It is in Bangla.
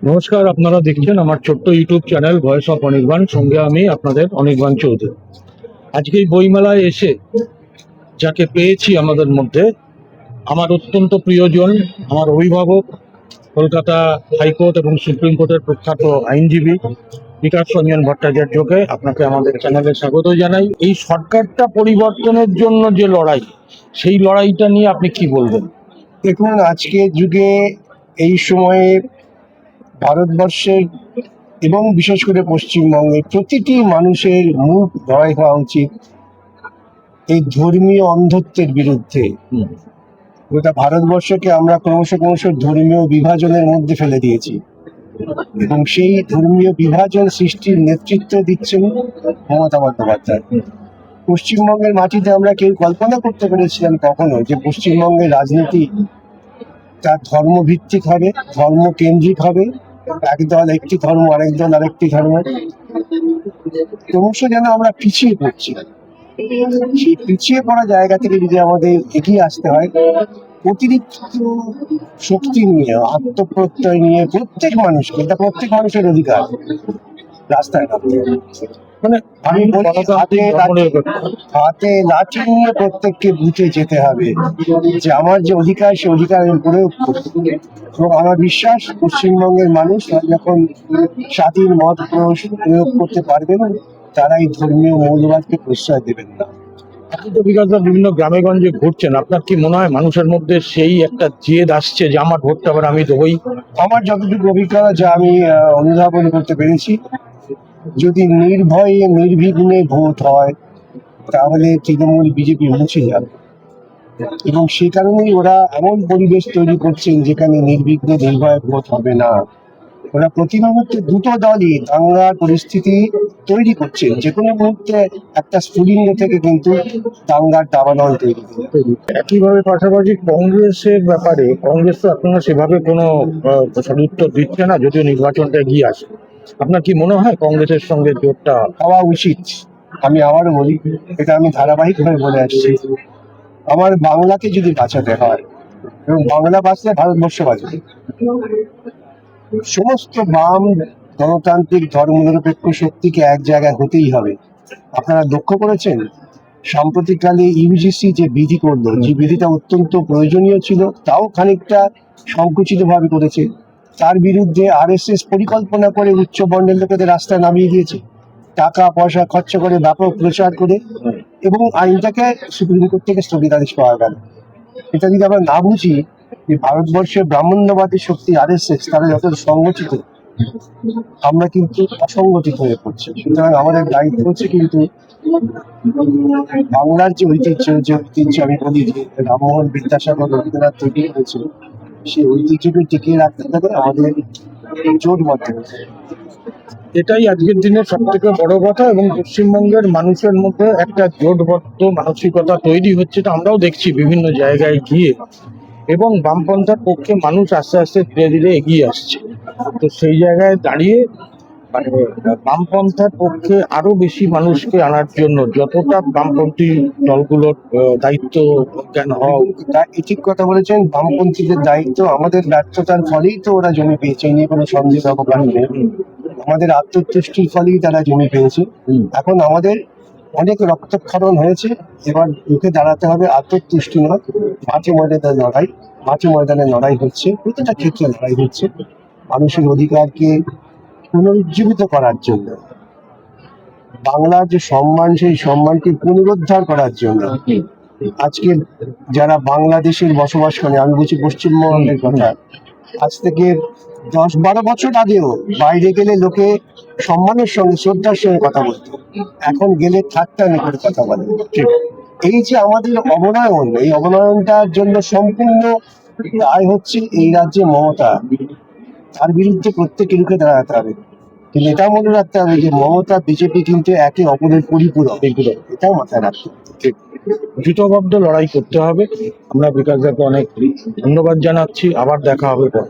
নমস্কার, আপনারা দেখছেন আমার ছোট্ট YouTube channel voice of Anirban. সঙ্গে আমি আপনাদের অনির্বাণ চৌধুরী। আজকে এই বইমেলায় এসে যাকে পেয়েছি আমাদের মধ্যে, আমার অত্যন্ত প্রিয়জন, আমার অভিভাবক, কলকাতা হাইকোর্ট এবং সুপ্রিম কোর্টের প্রখ্যাত আইনজীবী বিকাশ রঞ্জন ভট্টাচার্যকে আপনাকে আমাদের চ্যানেলে স্বাগত জানাই। এই সরকারটা পরিবর্তনের জন্য যে লড়াই, সেই লড়াইটা নিয়ে আপনি কি বলবেন? দেখুন, আজকের যুগে এই সময়ে ভারতবর্ষের এবং বিশেষ করে পশ্চিমবঙ্গের প্রতিটি মানুষের মুখ ধরাই হওয়া উচিত এই ধর্মীয় অন্ধত্বের বিরুদ্ধে। গোটা ভারতবর্ষকে আমরা ক্রমশ ধর্মীয় বিভাজনের মধ্যে ফেলে দিয়েছি এবং সেই ধর্মীয় বিভাজন সৃষ্টির নেতৃত্ব দিচ্ছেন মমতা বন্দ্যোপাধ্যায়। পশ্চিমবঙ্গের মাটিতে আমরা কেউ কল্পনা করতে পেরেছিলাম কখনো যে পশ্চিমবঙ্গের রাজনীতি তার ধর্মভিত্তিক হবে, ধর্মকেন্দ্রিক হবে, একদল একটি ধর্ম, আরেক দল আরেকটি ধর্ম। ক্রমশ যেন আমরা পিছিয়ে পড়ছি। সেই পিছিয়ে পড়া জায়গা থেকে যদি আমাদের এগিয়ে আসতে হয়, অতিরিক্ত শক্তি নিয়ে, আত্মপ্রত্যয় নিয়ে প্রত্যেক মানুষকে, এটা প্রত্যেক মানুষের অধিকার, রাস্তায় নামতে হবে। মানে আমি বলি, হাতে লাঠি নিয়ে প্রত্যেককে বুঝে যেতে হবে যে আমার যে অধিকার, সে অধিকার আমি প্রয়োগ করতে। এবং আমার বিশ্বাস পশ্চিমবঙ্গের মানুষ যখন স্বাধীন মত প্রয়োগ করতে পারবেন, তারা এই ধর্মীয় মৌলবাদকে প্রশ্রয় দেবেন না। আপনি তো বিকাশদা বিভিন্ন গ্রামে গঞ্জে ঘুরছেন, আপনার কি মনে হয় মানুষের মধ্যে সেই একটা জেদ আসছে যে আমার ভোটটা আবার আমি দেবই? আমার যতটুকু অভিজ্ঞতা, যা আমি অনুধাবন করতে পেরেছি, যদি নির্ভয়ে নির্বিঘ্নে ভোট হয় তাহলে তৃণমূল বিজেপি মুছে যাবে। এবং সেই কারণেই ওরা এমন পরিবেশ তৈরি করছেন যেখানে নির্বিঘ্নে নির্ভয়ে ভোট হবে না। ওরা প্রতি মুহূর্তে দুটো দলই দাঙ্গার পরিস্থিতি তৈরি করছেন। যে কোনো মুহূর্তে একটা স্ফুলিঙ্গ থেকে কিন্তু দাঙ্গার দাবানল তৈরি করবে। একইভাবে পাশাপাশি কংগ্রেসের ব্যাপারে, কংগ্রেস তো এখনো সেভাবে কোনো সদুত্তর দিচ্ছে না, যদিও নির্বাচনটা এগিয়ে আসে। আপনার কি মনে হয় কংগ্রেসের সঙ্গে জোটটা হওয়া উচিত? আমি আবারও বলি, এটা আমি ধারাবাহিকভাবে বলে আসছি, আমার বাংলাকে যদি বাঁচাতে হয় এবং বাংলা বাঁচলে ভারতবর্ষ বাঁচবে। সমস্ত বাম গণতান্ত্রিক ধর্মনিরপেক্ষ শক্তিকে এক জায়গায় হতেই হবে। আপনারা লক্ষ্য করেছেন সাম্প্রতিককালে ইউজিসি যে বিধি করলো, যে বিধিটা অত্যন্ত প্রয়োজনীয় ছিল, তাও খানিকটা সংকুচিত ভাবে করেছে। তার বিরুদ্ধে আরএসএস পরিকল্পনা করে উচ্চ বর্ণের লোকেদের রাস্তায় নামিয়ে দিয়েছে, টাকা পয়সা খরচ করে, ব্যাপক প্রচার করে, এবং আইনটাকে সুপ্রিম কোর্ট থেকে স্থগিতাদেশ পাওয়া গেল। এটা যদি আমরা না বুঝি যে ভারতবর্ষের ব্রাহ্মণ্যবাদী শক্তি আরএসএস তারা যত সংগঠিত, আমরা কিন্তু অসংগঠিত হয়ে পড়ছি। সুতরাং আমাদের দায়িত্ব হচ্ছে কিন্তু বাংলার যে ঐতিহ্য আমি বলি যে রামমোহন বিদ্যাসাগর রবীন্দ্রনাথ তৈরি করেছিল, সেই ঐতিহ্যকে টিকিয়ে রাখতে গেলে আমাদের জোটবদ্ধ হতে হবে। এটাই আজকের দিনে সব থেকে বড় কথা, এবং পশ্চিমবঙ্গের মানুষের মধ্যে একটা জোটবদ্ধ মানসিকতা তৈরি হচ্ছে, এটা আমরাও দেখছি বিভিন্ন জায়গায় গিয়ে। এবং বামপন্থার পক্ষে মানুষ আস্তে আস্তে ধীরে ধীরে এগিয়ে আসছে। তো সেই জায়গায় দাঁড়িয়ে মানে বামপন্থার পক্ষে আরো বেশি মানুষকে আনার জন্য যতটা বামপন্থী দলগুলোর দায়িত্ব জ্ঞান হওয়া উচিত। তা ঠিক কথা বলেছেন, বামপন্থীদের দায়িত্ব। আমাদের ব্যর্থতার ফলেই তো ওরা জমি পেয়েছে, এই নিয়ে কোনো সন্দেহ অবকাশ নেই। আমাদের আত্মতুষ্টির ফলেই তারা জমি পেয়েছে। এখন আমাদের অনেক রক্তক্ষরণ হয়েছে, এবার রুখে দাঁড়াতে হবে। আত্মতুষ্টি নয়, মাঠে ময়দানে লড়াই, মাঠে ময়দানে লড়াই হচ্ছে, প্রতিটা ক্ষেত্রে লড়াই হচ্ছে মানুষের অধিকারকে পুনরুজ্জীবিত করার জন্য, বাংলার যে সম্মান, সেই সম্মানকে পুনরুদ্ধার করার জন্য। আজকে যারা বাংলাদেশের বসবাস করে, আমি বলছি পশ্চিমবঙ্গের কথা, আজ থেকে 10-12 বছর আগেও বাইরে গেলে লোকে সম্মানের সঙ্গে, শ্রদ্ধার সঙ্গে কথা বলতো, এখন গেলে ঠাট্টা করে কথা বলে। এই যে আমাদের অবনয়ন, এই অবনয়নটার জন্য সম্পূর্ণ দায় হচ্ছে এই রাজ্যে মমতা। তার বিরুদ্ধে প্রত্যেকে রুখে দাঁড়াতে হবে। কিন্তু এটা মনে রাখতে হবে যে মমতা বিজেপি কিন্তু একে অপরের পরিপূরক, এটাও মাথায় রাখতে হবে। জুটবদ্ধ লড়াই করতে হবে। আমরা বিকাশদাকে অনেক ধন্যবাদ জানাচ্ছি। আবার দেখা হবে পরে।